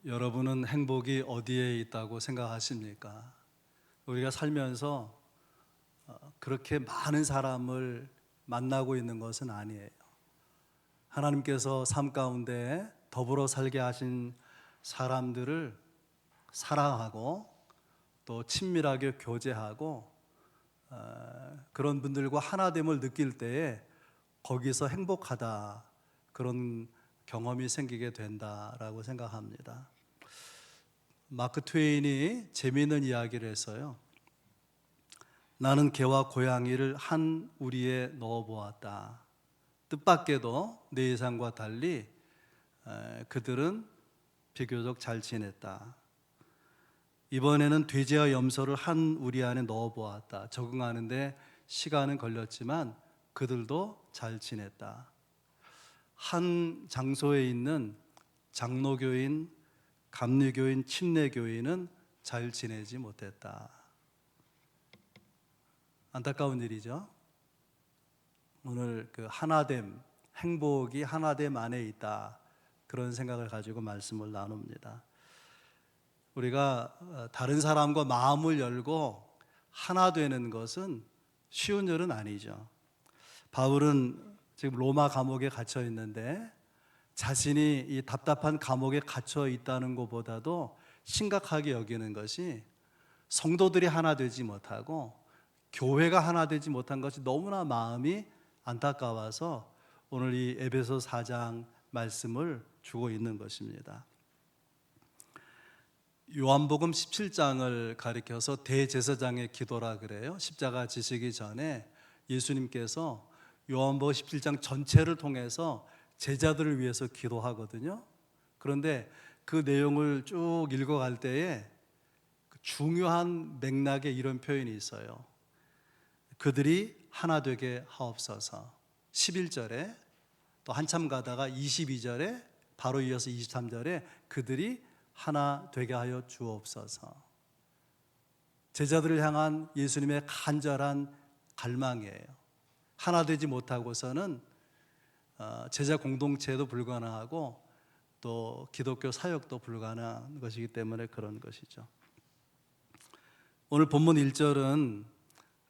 여러분은 행복이 어디에 있다고 생각하십니까? 우리가 살면서 그렇게 많은 사람을 만나고 있는 것은 아니에요. 하나님께서 삶 가운데 더불어 살게 하신 사람들을 사랑하고 또 친밀하게 교제하고 그런 분들과 하나됨을 느낄 때에 거기서 행복하다, 그런 경험이 생기게 된다라고 생각합니다. 마크 트웨인이 재미있는 이야기를 했어요. 나는 개와 고양이를 한 우리에 넣어 보았다. 뜻밖에도 내 예상과 달리 그들은 비교적 잘 지냈다. 이번에는 돼지와 염소를 한 우리 안에 넣어 보았다. 적응하는데 시간은 걸렸지만 그들도 잘 지냈다. 한 장소에 있는 장로교인, 감리교인, 침례교인은 잘 지내지 못했다. 안타까운 일이죠. 오늘 그 하나됨, 행복이 하나됨 안에 있다, 그런 생각을 가지고 말씀을 나눕니다. 우리가 다른 사람과 마음을 열고 하나 되는 것은 쉬운 일은 아니죠. 바울은 지금 로마 감옥에 갇혀 있는데 자신이 이 답답한 감옥에 갇혀 있다는 것보다도 심각하게 여기는 것이 성도들이 하나 되지 못하고 교회가 하나 되지 못한 것이 너무나 마음이 안타까워서 오늘 이 에베소 4장 말씀을 주고 있는 것입니다. 요한복음 17장을 가리켜서 대제사장의 기도라 그래요. 십자가 지시기 전에 예수님께서 요한복음 17장 전체를 통해서 제자들을 위해서 기도하거든요. 그런데 그 내용을 쭉 읽어갈 때에 중요한 맥락에 이런 표현이 있어요. 그들이 하나 되게 하옵소서. 11절에 또 한참 가다가 22절에 바로 이어서 23절에 그들이 하나 되게 하여 주옵소서. 제자들을 향한 예수님의 간절한 갈망이에요. 하나 되지 못하고서는 제자 공동체도 불가능하고 또 기독교 사역도 불가능한 것이기 때문에 그런 것이죠. 오늘 본문 1절은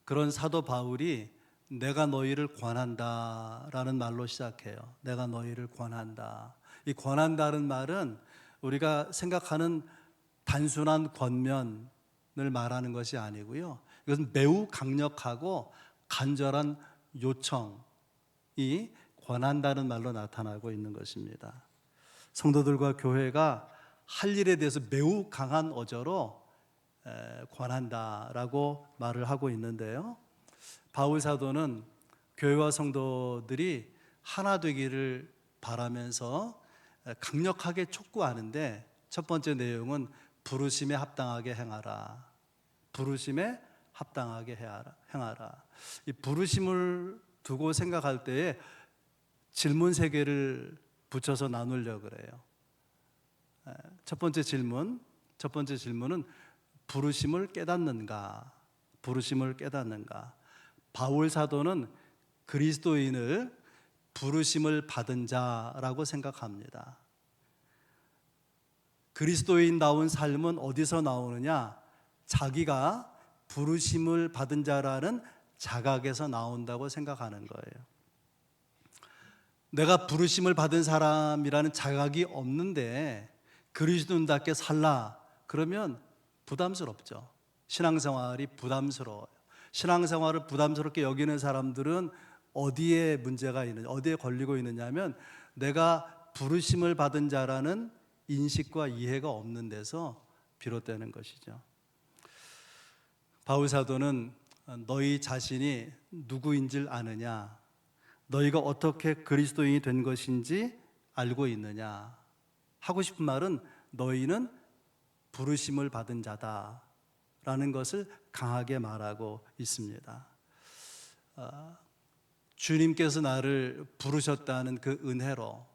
그런 사도 바울이 내가 너희를 권한다 라는 말로 시작해요. 내가 너희를 권한다. 이 권한다는 말은 우리가 생각하는 단순한 권면을 말하는 것이 아니고요, 이것은 매우 강력하고 간절한 요청이 권한다는 말로 나타나고 있는 것입니다. 성도들과 교회가 할 일에 대해서 매우 강한 어조로 권한다라고 말을 하고 있는데요, 바울 사도는 교회와 성도들이 하나 되기를 바라면서 강력하게 촉구하는데, 첫 번째 내용은 부르심에 합당하게 행하라. 부르심에 합당하게 행하라. 이 부르심을 두고 생각할 때에 질문 세 개를 붙여서 나누려고 그래요. 첫 번째 질문은 부르심을 깨닫는가? 부르심을 깨닫는가? 바울 사도는 그리스도인을 부르심을 받은 자라고 생각합니다. 그리스도인다운 삶은 어디서 나오느냐? 자기가 부르심을 받은 자라는 자각에서 나온다고 생각하는 거예요. 내가 부르심을 받은 사람이라는 자각이 없는데 그리스도인답게 살라 그러면 부담스럽죠. 신앙생활이 부담스러워요. 신앙생활을 부담스럽게 여기는 사람들은 어디에 문제가 있느냐, 어디에 걸리고 있느냐 하면 내가 부르심을 받은 자라는 인식과 이해가 없는 데서 비롯되는 것이죠. 바울 사도는 너희 자신이 누구인지 아느냐, 너희가 어떻게 그리스도인이 된 것인지 알고 있느냐 하고 싶은 말은 너희는 부르심을 받은 자다라는 것을 강하게 말하고 있습니다. 주님께서 나를 부르셨다는 그 은혜로,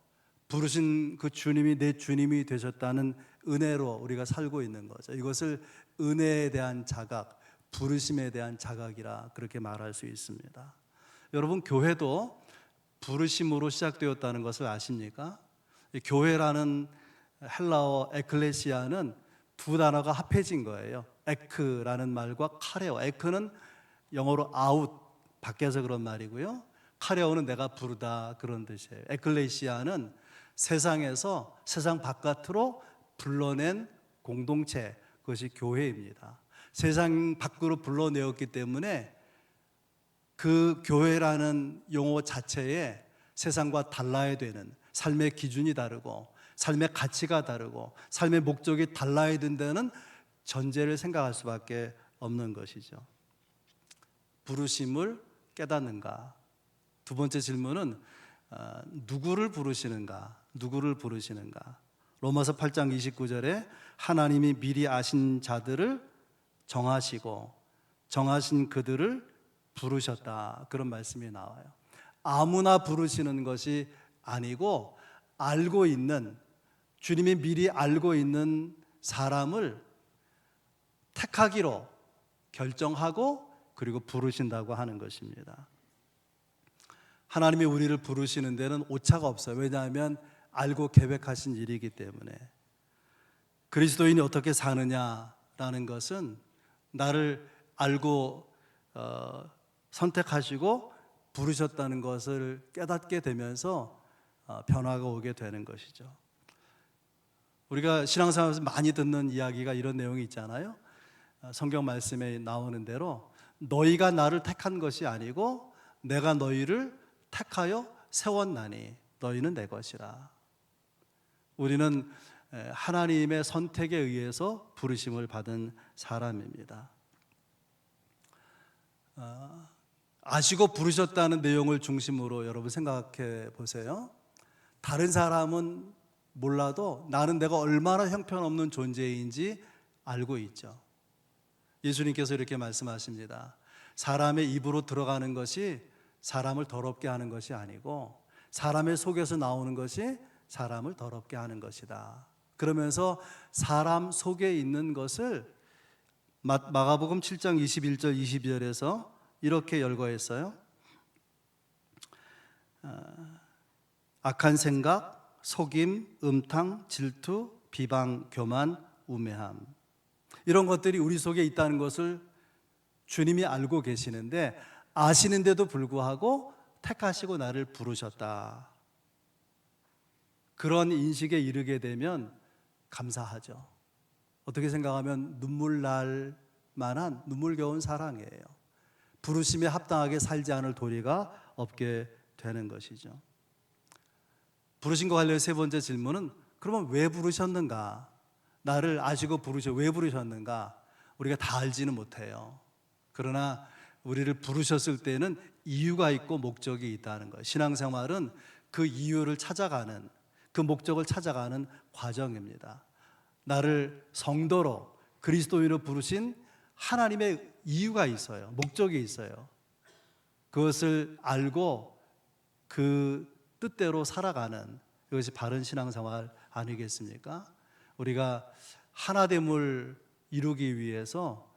부르신 그 주님이 내 주님이 되셨다는 은혜로 우리가 살고 있는 거죠. 이것을 은혜에 대한 자각, 부르심에 대한 자각이라 그렇게 말할 수 있습니다. 여러분, 교회도 부르심으로 시작되었다는 것을 아십니까? 교회라는 헬라어 에클레시아는 두 단어가 합해진 거예요. 에크라는 말과 카레오. 에크는 영어로 아웃, 밖에서 그런 말이고요. 카레오는 내가 부르다, 그런 뜻이에요. 에클레시아는 세상에서 세상 바깥으로 불러낸 공동체, 그것이 교회입니다. 세상 밖으로 불러내었기 때문에 그 교회라는 용어 자체에 세상과 달라야 되는 삶의 기준이 다르고 삶의 가치가 다르고 삶의 목적이 달라야 된다는 전제를 생각할 수밖에 없는 것이죠. 부르심을 깨닫는가? 두 번째 질문은 누구를 부르시는가? 누구를 부르시는가? 로마서 8장 29절에 하나님이 미리 아신 자들을 정하시고 정하신 그들을 부르셨다, 그런 말씀이 나와요. 아무나 부르시는 것이 아니고 알고 있는, 주님이 미리 알고 있는 사람을 택하기로 결정하고 그리고 부르신다고 하는 것입니다. 하나님이 우리를 부르시는 데는 오차가 없어요. 왜냐하면 알고 계획하신 일이기 때문에. 그리스도인이 어떻게 사느냐라는 것은 나를 알고 선택하시고 부르셨다는 것을 깨닫게 되면서 변화가 오게 되는 것이죠. 우리가 신앙생활에서 많이 듣는 이야기가 이런 내용이 있잖아요. 성경 말씀에 나오는 대로 너희가 나를 택한 것이 아니고 내가 너희를 택하여 세웠나니 너희는 내 것이라. 우리는 하나님의 선택에 의해서 부르심을 받은 사람입니다. 아시고 부르셨다는 내용을 중심으로 여러분 생각해 보세요. 다른 사람은 몰라도 나는 내가 얼마나 형편없는 존재인지 알고 있죠. 예수님께서 이렇게 말씀하십니다. 사람의 입으로 들어가는 것이 사람을 더럽게 하는 것이 아니고 사람의 속에서 나오는 것이 사람을 더럽게 하는 것이다. 그러면서 사람 속에 있는 것을 마가복음 7장 21절 22절에서 이렇게 열거했어요. 악한 생각, 속임, 음탕, 질투, 비방, 교만, 우매함, 이런 것들이 우리 속에 있다는 것을 주님이 알고 계시는데 아시는데도 불구하고 택하시고 나를 부르셨다. 그런 인식에 이르게 되면 감사하죠. 어떻게 생각하면 눈물 날 만한 눈물겨운 사랑이에요. 부르심에 합당하게 살지 않을 도리가 없게 되는 것이죠. 부르신 것 관련 세 번째 질문은 그러면 왜 부르셨는가? 나를 아시고 왜 부르셨는가? 우리가 다 알지는 못해요. 그러나 우리를 부르셨을 때는 이유가 있고 목적이 있다는 거예요. 신앙생활은 그 이유를 찾아가는, 그 목적을 찾아가는 과정입니다. 나를 성도로 그리스도인으로 부르신 하나님의 이유가 있어요. 목적이 있어요. 그것을 알고 그 뜻대로 살아가는, 이것이 바른 신앙생활 아니겠습니까? 우리가 하나됨을 이루기 위해서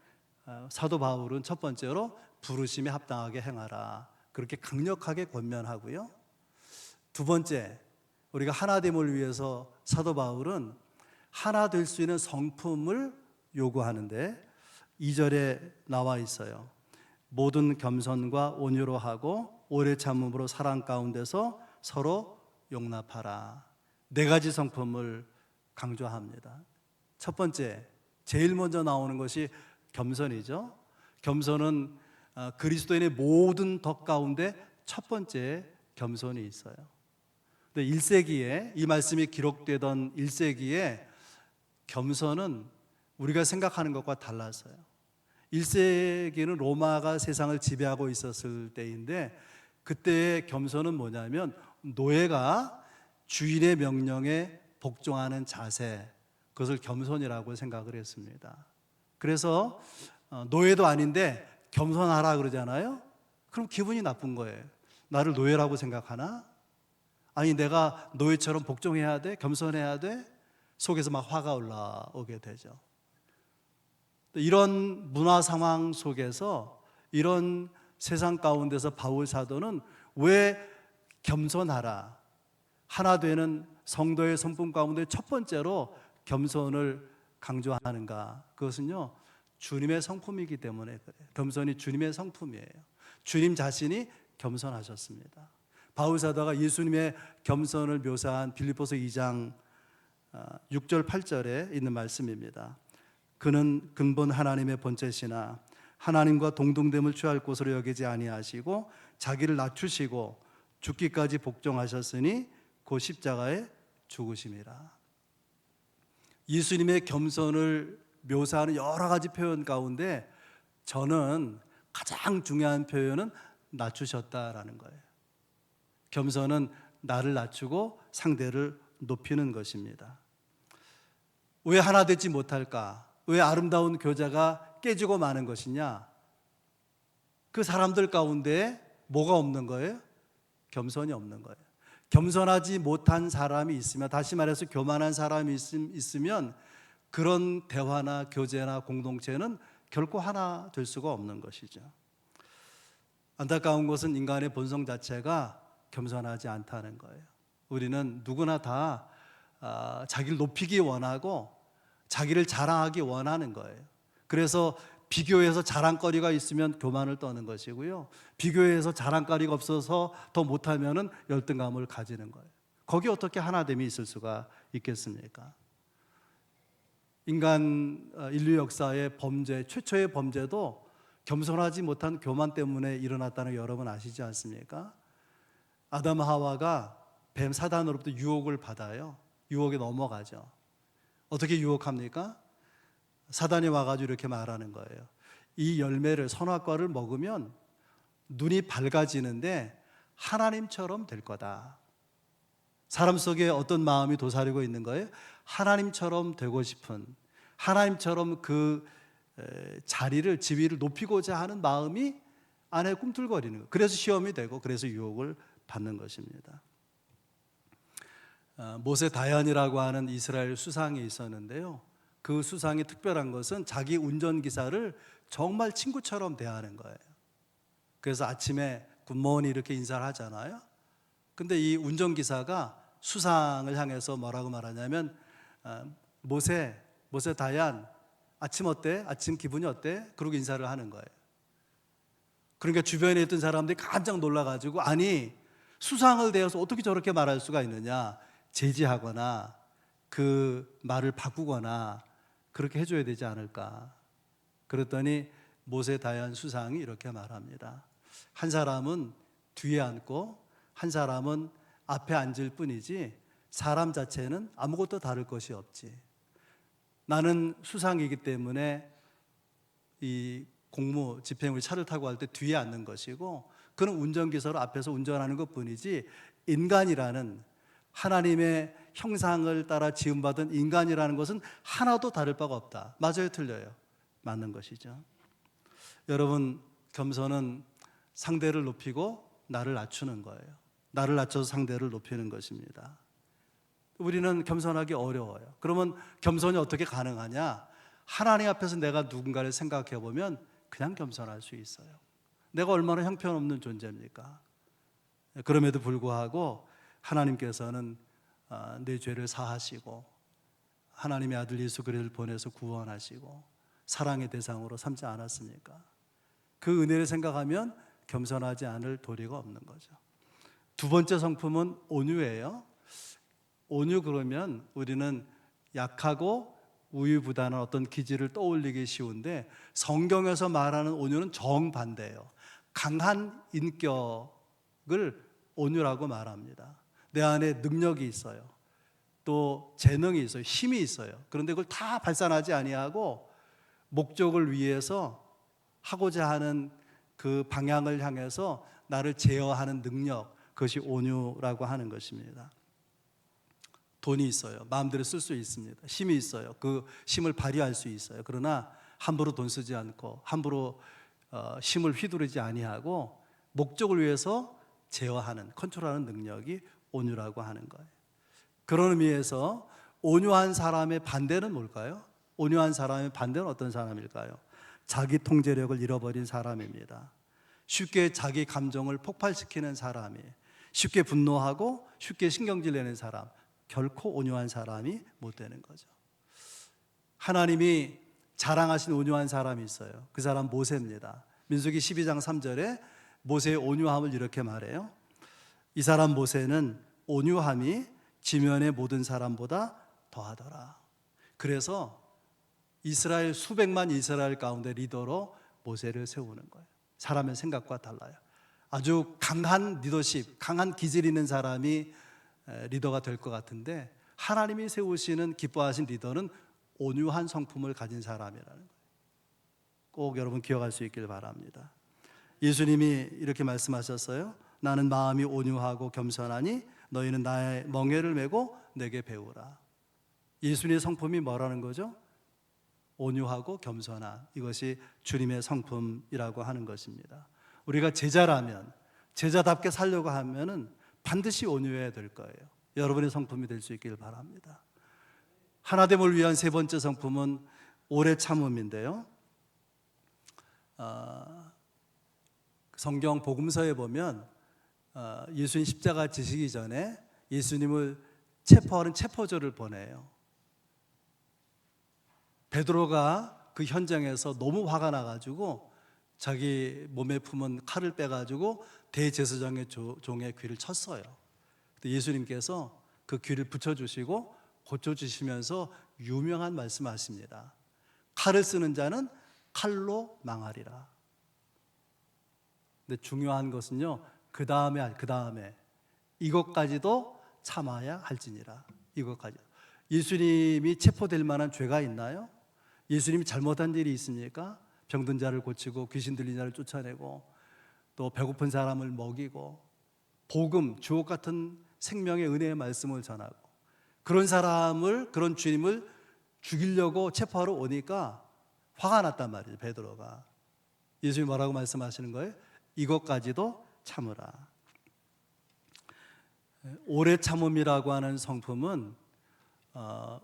사도 바울은 첫 번째로 부르심에 합당하게 행하라, 그렇게 강력하게 권면하고요. 두 번째, 우리가 하나됨을 위해서 사도 바울은 하나 될 수 있는 성품을 요구하는데 2절에 나와 있어요. 모든 겸손과 온유로 하고 오래 참음으로 사랑 가운데서 서로 용납하라. 네 가지 성품을 강조합니다. 첫 번째, 제일 먼저 나오는 것이 겸손이죠. 겸손은 그리스도인의 모든 덕 가운데 첫 번째 겸손이 있어요. 근데 1세기에 이 말씀이 기록되던 1세기에 겸손은 우리가 생각하는 것과 달랐어요. 1세기는 로마가 세상을 지배하고 있었을 때인데 그때의 겸손은 뭐냐면 노예가 주인의 명령에 복종하는 자세, 그것을 겸손이라고 생각을 했습니다. 그래서 노예도 아닌데 겸손하라 그러잖아요. 그럼 기분이 나쁜 거예요. 나를 노예라고 생각하나? 아니 내가 노예처럼 복종해야 돼? 겸손해야 돼? 속에서 막 화가 올라오게 되죠. 이런 문화 상황 속에서, 이런 세상 가운데서 바울 사도는 왜 겸손하라, 하나 되는 성도의 성품 가운데 첫 번째로 겸손을 강조하는가? 그것은요, 주님의 성품이기 때문에 그래요. 겸손이 주님의 성품이에요. 주님 자신이 겸손하셨습니다. 바울 사도가 예수님의 겸손을 묘사한 빌립보서 2장 6절 8절에 있는 말씀입니다. 그는 근본 하나님의 본체시나 하나님과 동등됨을 취할 것으로 여기지 아니하시고 자기를 낮추시고 죽기까지 복종하셨으니 곧 십자가에 죽으심이라. 예수님의 겸손을 묘사하는 여러 가지 표현 가운데 저는 가장 중요한 표현은 낮추셨다라는 거예요. 겸손은 나를 낮추고 상대를 높이는 것입니다. 왜 하나 되지 못할까? 왜 아름다운 교제가 깨지고 마는 것이냐? 그 사람들 가운데 뭐가 없는 거예요? 겸손이 없는 거예요. 겸손하지 못한 사람이 있으면, 다시 말해서 교만한 사람이 있으면 그런 대화나 교제나 공동체는 결코 하나 될 수가 없는 것이죠. 안타까운 것은 인간의 본성 자체가 겸손하지 않다는 거예요. 우리는 누구나 다 자기를 높이기 원하고 자기를 자랑하기 원하는 거예요. 그래서 비교해서 자랑거리가 있으면 교만을 떠는 것이고요, 비교해서 자랑거리가 없어서 더 못하면은 열등감을 가지는 거예요. 거기 어떻게 하나됨이 있을 수가 있겠습니까? 인류 역사의 범죄, 최초의 범죄도 겸손하지 못한 교만 때문에 일어났다는 거 여러분 아시지 않습니까? 아담 하와가 뱀 사단으로부터 유혹을 받아요. 유혹에 넘어가죠. 어떻게 유혹합니까? 사단이 와가지고 이렇게 말하는 거예요. 이 열매를, 선악과를 먹으면 눈이 밝아지는데 하나님처럼 될 거다. 사람 속에 어떤 마음이 도사리고 있는 거예요? 하나님처럼 되고 싶은, 하나님처럼 그 자리를, 지위를 높이고자 하는 마음이 안에 꿈틀거리는 거예요. 그래서 시험이 되고, 그래서 유혹을 받는 것입니다. 모세 다얀이라고 하는 이스라엘 수상이 있었는데요, 그 수상이 특별한 것은 자기 운전기사를 정말 친구처럼 대하는 거예요. 그래서 아침에 굿모닝 이렇게 인사를 하잖아요. 근데 이 운전기사가 수상을 향해서 뭐라고 말하냐면, 모세 다얀, 아침 어때? 아침 기분이 어때? 그러고 인사를 하는 거예요. 그러니까 주변에 있던 사람들이 깜짝 놀라가지고, 아니 수상을 대해서 어떻게 저렇게 말할 수가 있느냐, 제지하거나 그 말을 바꾸거나 그렇게 해줘야 되지 않을까. 그랬더니 모세 다얀 수상이 이렇게 말합니다. 한 사람은 뒤에 앉고 한 사람은 앞에 앉을 뿐이지 사람 자체는 아무것도 다를 것이 없지. 나는 수상이기 때문에 이 공무 집행을 차를 타고 할 때 뒤에 앉는 것이고, 그는 운전기사로 앞에서 운전하는 것뿐이지 인간이라는, 하나님의 형상을 따라 지음받은 인간이라는 것은 하나도 다를 바가 없다. 맞아요, 틀려요? 맞는 것이죠. 여러분, 겸손은 상대를 높이고 나를 낮추는 거예요. 나를 낮춰서 상대를 높이는 것입니다. 우리는 겸손하기 어려워요. 그러면 겸손이 어떻게 가능하냐? 하나님 앞에서 내가 누군가를 생각해 보면 그냥 겸손할 수 있어요. 내가 얼마나 형편없는 존재입니까? 그럼에도 불구하고 하나님께서는 내 죄를 사하시고 하나님의 아들 예수 그리스도를 보내서 구원하시고 사랑의 대상으로 삼지 않았습니까? 그 은혜를 생각하면 겸손하지 않을 도리가 없는 거죠. 두 번째 성품은 온유예요. 온유 그러면 우리는 약하고 우유부단한 어떤 기질을 떠올리기 쉬운데, 성경에서 말하는 온유는 정반대예요. 강한 인격을 온유라고 말합니다. 내 안에 능력이 있어요. 또 재능이 있어요. 힘이 있어요. 그런데 그걸 다 발산하지 아니하고 목적을 위해서 하고자 하는 그 방향을 향해서 나를 제어하는 능력, 그것이 온유라고 하는 것입니다. 돈이 있어요. 마음대로 쓸 수 있습니다. 힘이 있어요. 그 힘을 발휘할 수 있어요. 그러나 함부로 돈 쓰지 않고 함부로 힘을 휘두르지 아니하고 목적을 위해서 제어하는, 컨트롤하는 능력이 온유라고 하는 거예요. 그런 의미에서 온유한 사람의 반대는 뭘까요? 온유한 사람의 반대는 어떤 사람일까요? 자기 통제력을 잃어버린 사람입니다. 쉽게 자기 감정을 폭발시키는 사람이에요. 쉽게 분노하고 쉽게 신경질 내는 사람, 결코 온유한 사람이 못 되는 거죠. 하나님이 자랑하신 온유한 사람이 있어요. 그 사람 모세입니다. 민수기 12장 3절에 모세의 온유함을 이렇게 말해요. 이 사람 모세는 온유함이 지면의 모든 사람보다 더하더라. 그래서 이스라엘 수백만 이스라엘 가운데 리더로 모세를 세우는 거예요. 사람의 생각과 달라요. 아주 강한 리더십, 강한 기질 있는 사람이 리더가 될 것 같은데 하나님이 세우시는 기뻐하신 리더는 온유한 성품을 가진 사람이라는 거예요. 꼭 여러분 기억할 수 있길 바랍니다. 예수님이 이렇게 말씀하셨어요. 나는 마음이 온유하고 겸손하니 너희는 나의 멍에를 메고 내게 배우라. 예수님의 성품이 뭐라는 거죠? 온유하고 겸손한, 이것이 주님의 성품이라고 하는 것입니다. 우리가 제자라면, 제자답게 살려고 하면은 반드시 온유해야 될 거예요. 여러분의 성품이 될 수 있길 바랍니다. 하나됨을 위한 세 번째 성품은 오래 참음인데요. 성경 복음서에 보면 예수님 십자가 지시기 전에 예수님을 체포하는 체포조를 보내요. 베드로가 그 현장에서 너무 화가 나가지고 자기 몸에 품은 칼을 빼가지고 대제사장의 종의 귀를 쳤어요. 예수님께서 그 귀를 붙여주시고 고쳐주시면서 유명한 말씀하십니다. 칼을 쓰는 자는 칼로 망하리라. 근데 중요한 것은요, 그 다음에 이것까지도 참아야 할지니라. 이것까지. 예수님이 체포될 만한 죄가 있나요? 예수님이 잘못한 일이 있습니까? 병든 자를 고치고 귀신 들린 자를 쫓아내고 또 배고픈 사람을 먹이고 복음, 주옥 같은 생명의 은혜의 말씀을 전하고 그런 사람을, 그런 주님을 죽이려고 체포하러 오니까 화가 났단 말이에요. 베드로가. 예수님이 뭐라고 말씀하시는 거예요? 이것까지도 참으라. 오래 참음이라고 하는 성품은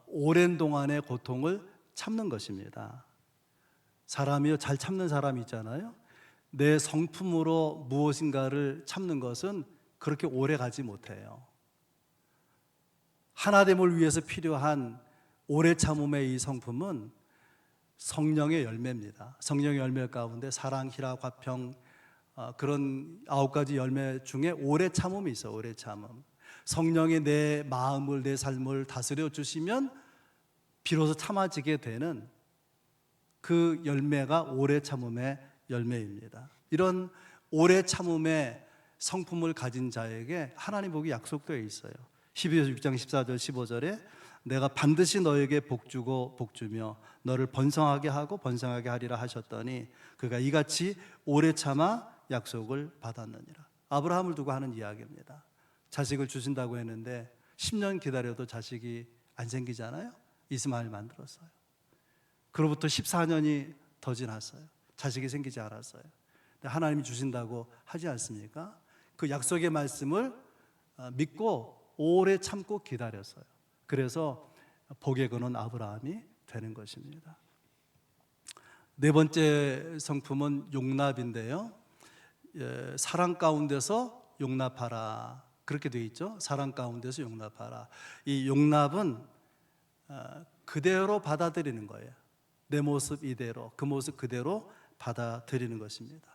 오랜 동안의 고통을 참는 것입니다. 사람이요, 잘 참는 사람이 있잖아요. 내 성품으로 무엇인가를 참는 것은 그렇게 오래 가지 못해요. 하나됨을 위해서 필요한 오래 참음의 이 성품은 성령의 열매입니다. 성령의 열매 가운데 사랑, 희락, 화평, 그런 9가지 열매 중에 오래 참음이 있어요. 오래 참음. 성령이 내 마음을, 내 삶을 다스려 주시면 비로소 참아지게 되는 그 열매가 오래 참음의 열매입니다. 이런 오래 참음의 성품을 가진 자에게 하나님 복이 약속되어 있어요. 12절 6장 14절 15절에 내가 반드시 너에게 복주고 복주며 너를 번성하게 하고 번성하게 하리라 하셨더니 그가 이같이 오래 참아 약속을 받았느니라. 아브라함을 두고 하는 이야기입니다. 자식을 주신다고 했는데 10년 기다려도 자식이 안 생기잖아요. 이스마엘 만들었어요. 그로부터 14년이 더 지났어요. 자식이 생기지 않았어요. 하나님이 주신다고 하지 않습니까? 그 약속의 말씀을 믿고 오래 참고 기다렸어요. 그래서 복의 근원 아브라함이 되는 것입니다. 네 번째 성품은 용납인데요. 사랑 가운데서 용납하라. 그렇게 되어 있죠. 사랑 가운데서 용납하라. 이 용납은 그대로 받아들이는 거예요. 내 모습 이대로, 그 모습 그대로 받아들이는 것입니다.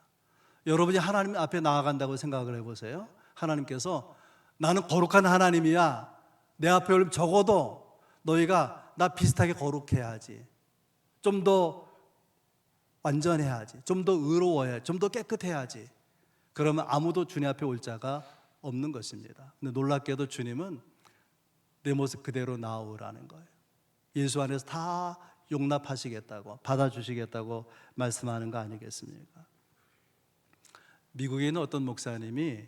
여러분이 하나님 앞에 나아간다고 생각을 해보세요. 하나님께서 나는 거룩한 하나님이야. 내 앞에 오면 적어도 너희가 나 비슷하게 거룩해야지. 좀 더 완전해야지. 좀 더 의로워야지. 좀 더 깨끗해야지. 그러면 아무도 주님 앞에 올 자가 없는 것입니다. 근데 놀랍게도 주님은 내 모습 그대로 나오라는 거예요. 예수 안에서 다 용납하시겠다고, 받아주시겠다고 말씀하는 거 아니겠습니까? 미국에 있는 어떤 목사님이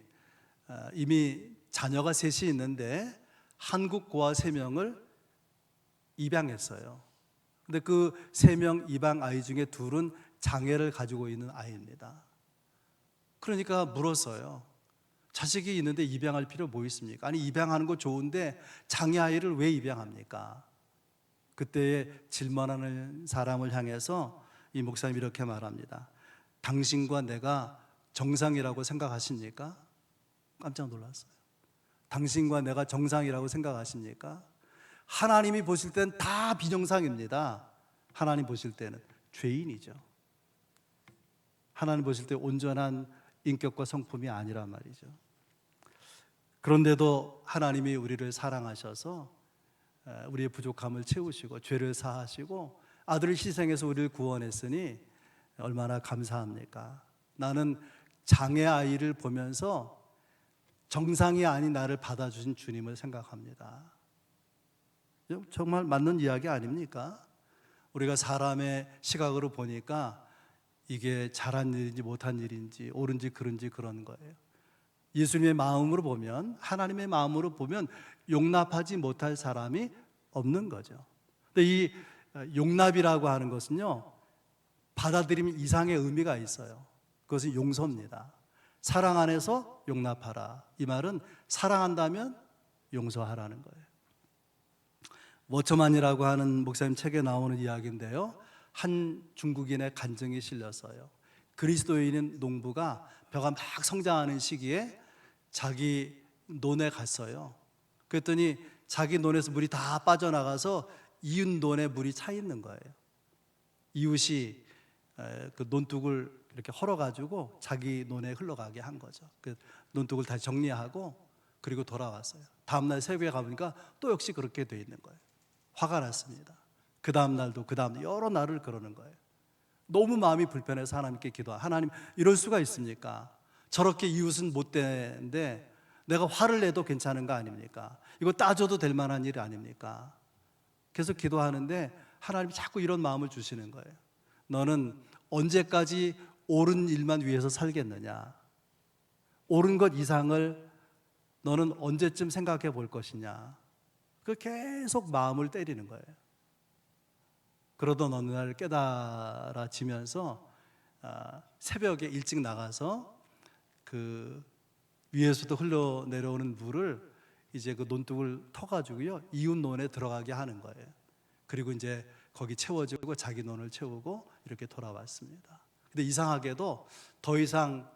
이미 자녀가 셋이 있는데 한국 고아 3명을 입양했어요. 근데 그 3명 입양 아이 중에 2은 장애를 가지고 있는 아이입니다. 그러니까 물었어요. 자식이 있는데 입양할 필요 뭐 있습니까? 아니 입양하는 거 좋은데 장애 아이를 왜 입양합니까? 그때에 질문하는 사람을 향해서 이 목사님이 이렇게 말합니다. 당신과 내가 정상이라고 생각하십니까? 깜짝 놀랐어요. 당신과 내가 정상이라고 생각하십니까? 하나님이 보실 때는 다 비정상입니다. 하나님 보실 때는 죄인이죠. 하나님 보실 때 온전한 인격과 성품이 아니란 말이죠. 그런데도 하나님이 우리를 사랑하셔서 우리의 부족함을 채우시고 죄를 사하시고 아들을 희생해서 우리를 구원했으니 얼마나 감사합니까? 나는 장애 아이를 보면서 정상이 아닌 나를 받아주신 주님을 생각합니다. 정말 맞는 이야기 아닙니까? 우리가 사람의 시각으로 보니까 이게 잘한 일인지 못한 일인지 옳은지 그른지 그런 거예요. 예수님의 마음으로 보면, 하나님의 마음으로 보면 용납하지 못할 사람이 없는 거죠. 근데 이 용납이라고 하는 것은요, 받아들이면 이상의 의미가 있어요. 그것은 용서입니다. 사랑 안에서 용납하라. 이 말은 사랑한다면 용서하라는 거예요. 워처만이라고 하는 목사님 책에 나오는 이야기인데요, 한 중국인의 간증이 실렸어요. 그리스도인인 농부가 벼가 막 성장하는 시기에 자기 논에 갔어요. 그랬더니 자기 논에서 물이 다 빠져나가서 이웃 논에 물이 차 있는 거예요. 이웃이 그 논둑을 이렇게 헐어가지고 자기 논에 흘러가게 한 거죠. 그 논둑을 다시 정리하고 그리고 돌아왔어요. 다음날 새벽에 가보니까 또 역시 그렇게 돼 있는 거예요. 화가 났습니다. 그 다음 날도 그 다음 날 여러 날을 그러는 거예요. 너무 마음이 불편해서 하나님께 기도하. 하나님, 이럴 수가 있습니까? 저렇게 이웃은 못 되는데 내가 화를 내도 괜찮은 거 아닙니까? 이거 따져도 될 만한 일 아닙니까? 계속 기도하는데 하나님이 자꾸 이런 마음을 주시는 거예요. 너는 언제까지 옳은 일만 위해서 살겠느냐? 옳은 것 이상을 너는 언제쯤 생각해 볼 것이냐? 그 계속 마음을 때리는 거예요. 그러던 어느 날 깨달아지면서 새벽에 일찍 나가서 그 위에서도 흘러내려오는 물을 이제 그 논둑을 터가지고요, 이웃 논에 들어가게 하는 거예요. 그리고 이제 거기 채워지고 자기 논을 채우고 이렇게 돌아왔습니다. 근데 이상하게도 더 이상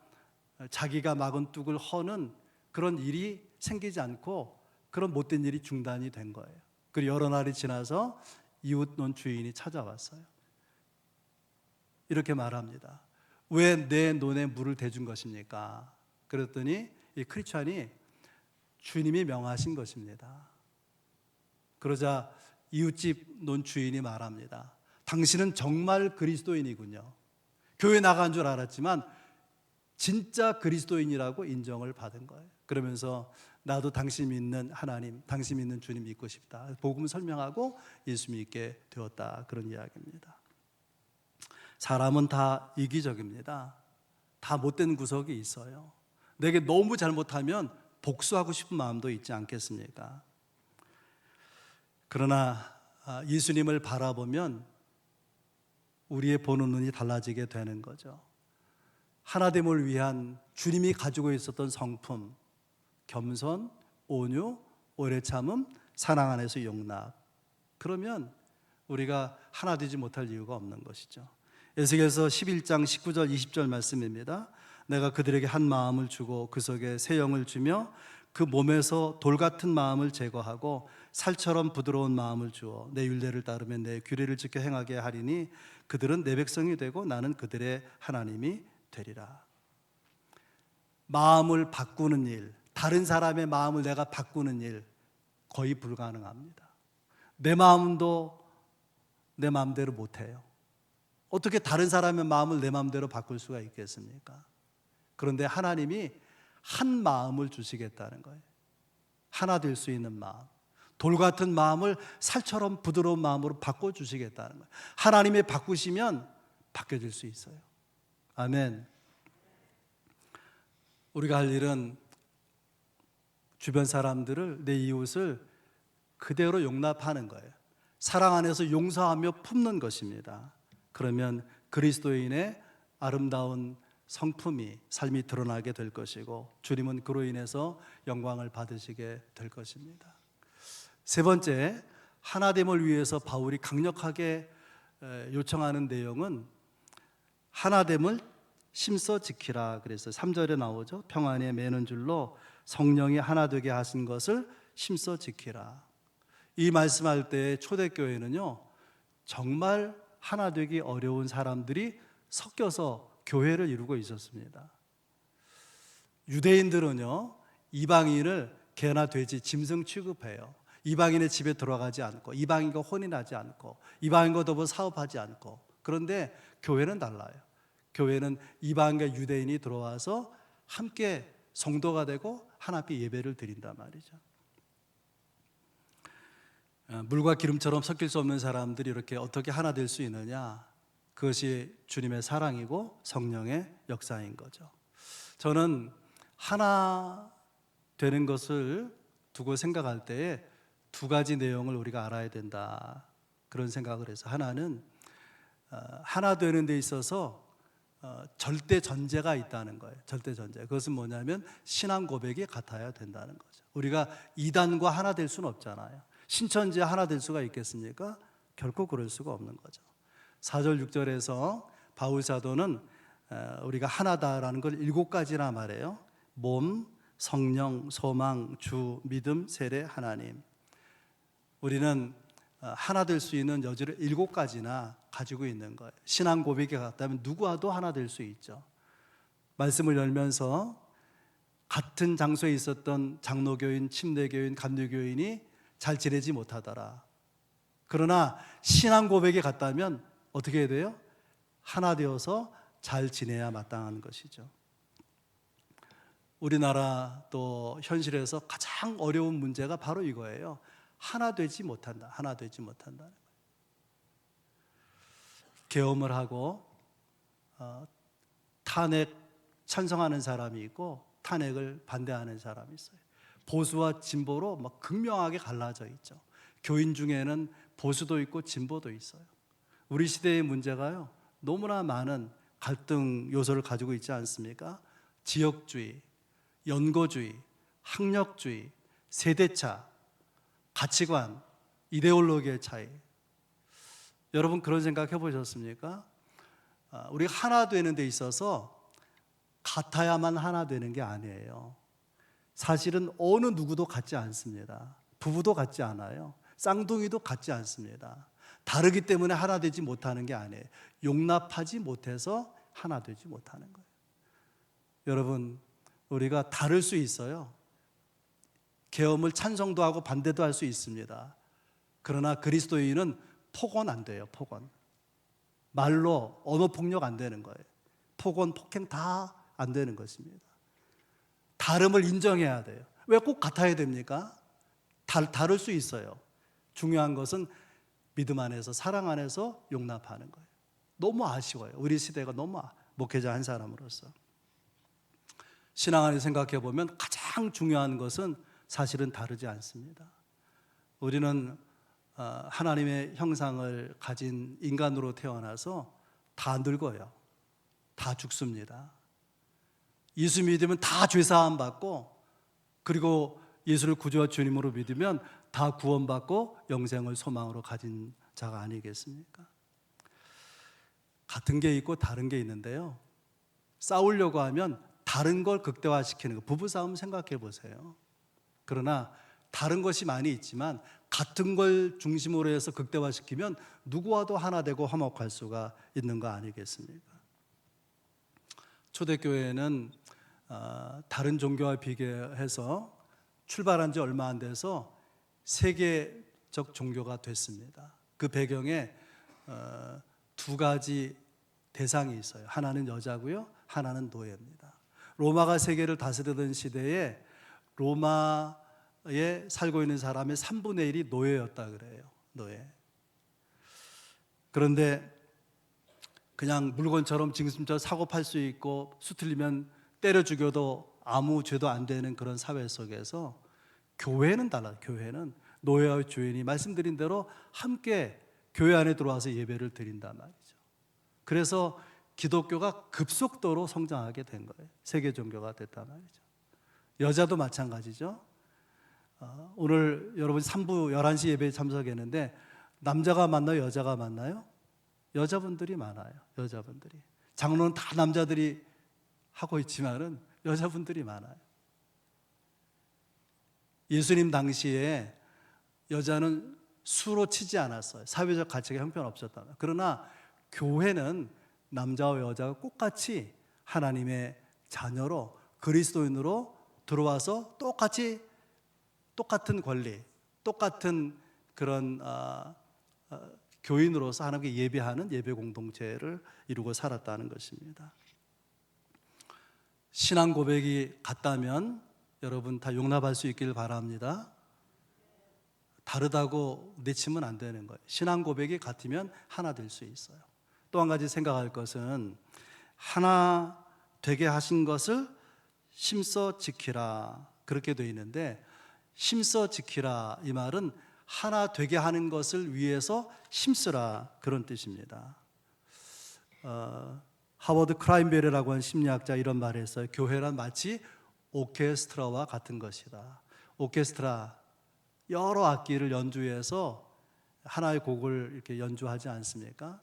자기가 막은 뚝을 허는 그런 일이 생기지 않고 그런 못된 일이 중단이 된 거예요. 그리고 여러 날이 지나서 이웃논 주인이 찾아왔어요. 이렇게 말합니다. 왜 내 논에 물을 대준 것입니까? 그랬더니 이 크리스찬이 주님이 명하신 것입니다. 그러자 이웃집 논 주인이 말합니다. 당신은 정말 그리스도인이군요. 교회 나간 줄 알았지만 진짜 그리스도인이라고 인정을 받은 거예요. 그러면서 나도 당신 믿는 하나님, 당신 믿는 주님 믿고 싶다. 복음 설명하고 예수 믿게 되었다. 그런 이야기입니다. 사람은 다 이기적입니다. 다 못된 구석이 있어요. 내게 너무 잘못하면 복수하고 싶은 마음도 있지 않겠습니까? 그러나 예수님을 바라보면 우리의 보는 눈이 달라지게 되는 거죠. 하나됨을 위한 주님이 가지고 있었던 성품, 겸손, 온유, 오래 참음, 사랑 안에서 용납. 그러면 우리가 하나 되지 못할 이유가 없는 것이죠. 에스겔서 11장 19절 20절 말씀입니다. 내가 그들에게 한 마음을 주고 그 속에 새 영을 주며 그 몸에서 돌 같은 마음을 제거하고 살처럼 부드러운 마음을 주어 내 율례를 따르며 내 규례를 지켜 행하게 하리니 그들은 내 백성이 되고 나는 그들의 하나님이 되리라. 마음을 바꾸는 일, 다른 사람의 마음을 내가 바꾸는 일 거의 불가능합니다. 내 마음도 내 마음대로 못해요. 어떻게 다른 사람의 마음을 내 마음대로 바꿀 수가 있겠습니까? 그런데 하나님이 한 마음을 주시겠다는 거예요. 하나 될 수 있는 마음, 돌 같은 마음을 살처럼 부드러운 마음으로 바꿔주시겠다는 거예요. 하나님이 바꾸시면 바뀌어질 수 있어요. 아멘. 우리가 할 일은 주변 사람들을, 내 이웃을 그대로 용납하는 거예요. 사랑 안에서 용서하며 품는 것입니다. 그러면 그리스도인의 아름다운 성품이, 삶이 드러나게 될 것이고 주님은 그로 인해서 영광을 받으시게 될 것입니다. 세 번째, 하나됨을 위해서 바울이 강력하게 요청하는 내용은 하나됨을 심써 지키라. 그래서 3절에 나오죠. 평안에 매는 줄로 성령이 하나 되게 하신 것을 힘써 지키라. 이 말씀할 때 초대교회는요, 정말 하나 되기 어려운 사람들이 섞여서 교회를 이루고 있었습니다. 유대인들은요, 이방인을 개나 돼지, 짐승 취급해요. 이방인의 집에 들어가지 않고, 이방인과 혼인하지 않고, 이방인과 더불어 사업하지 않고. 그런데 교회는 달라요. 교회는 이방인과 유대인이 들어와서 함께 성도가 되고 하나님께 예배를 드린단 말이죠. 물과 기름처럼 섞일 수 없는 사람들이 이렇게 어떻게 하나 될 수 있느냐? 그것이 주님의 사랑이고 성령의 역사인 거죠. 저는 하나 되는 것을 두고 생각할 때에 두 가지 내용을 우리가 알아야 된다, 그런 생각을 해서, 하나는 하나 되는 데 있어서 절대 전제가 있다는 거예요. 절대 전제. 그것은 뭐냐면 신앙 고백이 같아야 된다는 거죠. 우리가 이단과 하나 될 수는 없잖아요. 신천지에 하나 될 수가 있겠습니까? 결코 그럴 수가 없는 거죠. 4절 6절에서 바울 사도는 우리가 하나다라는 걸 7가지나 말해요. 몸, 성령, 소망, 주, 믿음, 세례, 하나님. 우리는 하나 될 수 있는 여지를 7가지나 가지고 있는 거예요. 신앙 고백이 같다면 누구와도 하나 될 수 있죠. 말씀을 열면서 같은 장소에 있었던 장로교인, 침례교인, 감리교인이 잘 지내지 못하더라. 그러나 신앙 고백이 같다면 어떻게 해야 돼요? 하나 되어서 잘 지내야 마땅한 것이죠. 우리나라 또 현실에서 가장 어려운 문제가 바로 이거예요. 하나 되지 못한다. 하나 되지 못한다. 계엄을 하고 탄핵 찬성하는 사람이 있고 탄핵을 반대하는 사람이 있어요. 보수와 진보로 막 극명하게 갈라져 있죠. 교인 중에는 보수도 있고 진보도 있어요. 우리 시대의 문제가요, 너무나 많은 갈등 요소를 가지고 있지 않습니까? 지역주의, 연고주의, 학력주의, 세대차, 가치관, 이데올로기의 차이. 여러분 그런 생각 해보셨습니까? 우리가 하나 되는 데 있어서 같아야만 하나 되는 게 아니에요. 사실은 어느 누구도 같지 않습니다. 부부도 같지 않아요. 쌍둥이도 같지 않습니다. 다르기 때문에 하나 되지 못하는 게 아니에요. 용납하지 못해서 하나 되지 못하는 거예요. 여러분, 우리가 다를 수 있어요. 계엄을 찬성도 하고 반대도 할 수 있습니다. 그러나 그리스도인은 폭언 안 돼요. 폭언. 말로 언어 폭력 안 되는 거예요. 폭언, 폭행 다 안 되는 것입니다. 다름을 인정해야 돼요. 왜 꼭 같아야 됩니까? 다를 수 있어요. 중요한 것은 믿음 안에서, 사랑 안에서 용납하는 거예요. 너무 아쉬워요. 우리 시대가 너무, 목회자 한 사람으로서 신앙 안에 생각해 보면 가장 중요한 것은 사실은 다르지 않습니다. 우리는 하나님의 형상을 가진 인간으로 태어나서 다 늙어요. 다 죽습니다. 예수 믿으면 다 죄사함 받고, 그리고 예수를 구주와 주님으로 믿으면 다 구원받고 영생을 소망으로 가진 자가 아니겠습니까? 같은 게 있고 다른 게 있는데요, 싸우려고 하면 다른 걸 극대화시키는 거. 부부싸움 생각해 보세요. 그러나 다른 것이 많이 있지만 같은 걸 중심으로 해서 극대화시키면 누구와도 하나 되고 화목할 수가 있는 거 아니겠습니까? 초대교회는 다른 종교와 비교해서 출발한 지 얼마 안 돼서 세계적 종교가 됐습니다. 그 배경에 두 가지 대상이 있어요. 하나는 여자고요, 하나는 노예입니다. 로마가 세계를 다스리던 시대에 로마에 살고 있는 사람의 3분의 1이 노예였다 그래요. 노예. 그런데 그냥 물건처럼 지금처럼 사고 팔 수 있고 수틀리면 때려 죽여도 아무 죄도 안 되는 그런 사회 속에서 교회는 달라요. 교회는 노예와 주인이 말씀드린 대로 함께 교회 안에 들어와서 예배를 드린단 말이죠. 그래서 기독교가 급속도로 성장하게 된 거예요. 세계 종교가 됐단 말이죠. 여자도 마찬가지죠. 오늘 여러분 3부 11시 예배에 참석했는데 남자가 만나요? 여자가 만나요? 여자분들이 많아요. 여자분들이. 장로는 다 남자들이 하고 있지만은 여자분들이 많아요. 예수님 당시에 여자는 수로 치지 않았어요. 사회적 가치가 형편없었다. 그러나 교회는 남자와 여자가 똑같이 하나님의 자녀로 그리스도인으로 들어와서 똑같은 권리, 똑같은 그런 교인으로서 하나님께 예배하는 예배 공동체를 이루고 살았다는 것입니다. 신앙 고백이 같다면 여러분 다 용납할 수 있기를 바랍니다. 다르다고 내치면 안 되는 거예요. 신앙 고백이 같으면 하나 될 수 있어요. 또 한 가지 생각할 것은 하나 되게 하신 것을 심써 지키라 그렇게 되어 있는데, 심써 지키라 이 말은 하나 되게 하는 것을 위해서 힘쓰라 그런 뜻입니다. 하워드 크라인베리라고 하는 심리학자 이런 말을 했어요. 교회란 마치 오케스트라와 같은 것이다. 오케스트라 여러 악기를 연주해서 하나의 곡을 이렇게 연주하지 않습니까?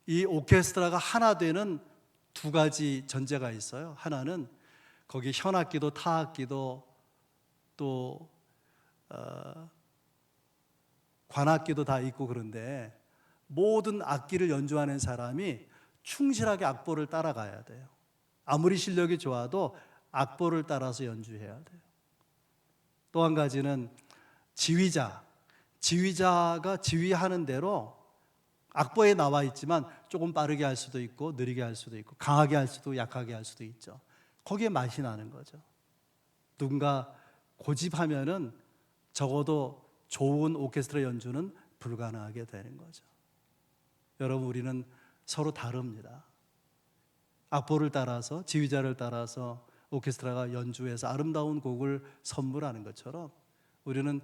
이 오케스트라가 하나 되는 두 가지 전제가 있어요. 하나는 거기 현악기도 타악기도 또 관악기도 다 있고, 그런데 모든 악기를 연주하는 사람이 충실하게 악보를 따라가야 돼요. 아무리 실력이 좋아도 악보를 따라서 연주해야 돼요. 또 한 가지는 지휘자가 지휘하는 대로 악보에 나와 있지만 조금 빠르게 할 수도 있고 느리게 할 수도 있고 강하게 할 수도 약하게 할 수도 있죠. 거기에 맛이 나는 거죠. 누군가 고집하면은 적어도 좋은 오케스트라 연주는 불가능하게 되는 거죠. 여러분, 우리는 서로 다릅니다. 악보를 따라서 지휘자를 따라서 오케스트라가 연주해서 아름다운 곡을 선물하는 것처럼 우리는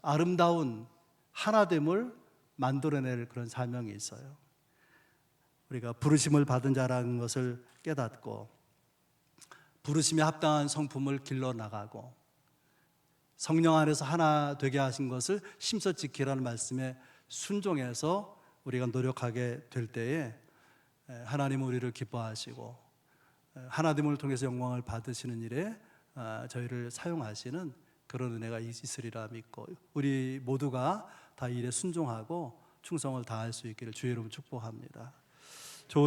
아름다운 하나됨을 만들어낼 그런 사명이 있어요. 우리가 부르심을 받은 자라는 것을 깨닫고 부르심에 합당한 성품을 길러나가고 성령 안에서 하나 되게 하신 것을 심써 지키라는 말씀에 순종해서 우리가 노력하게 될 때에 하나님은 우리를 기뻐하시고 하나님을 통해서 영광을 받으시는 일에 저희를 사용하시는 그런 은혜가 있으리라 믿고 우리 모두가 다 일에 순종하고 충성을 다할 수 있기를 주의 이름으로 축복합니다.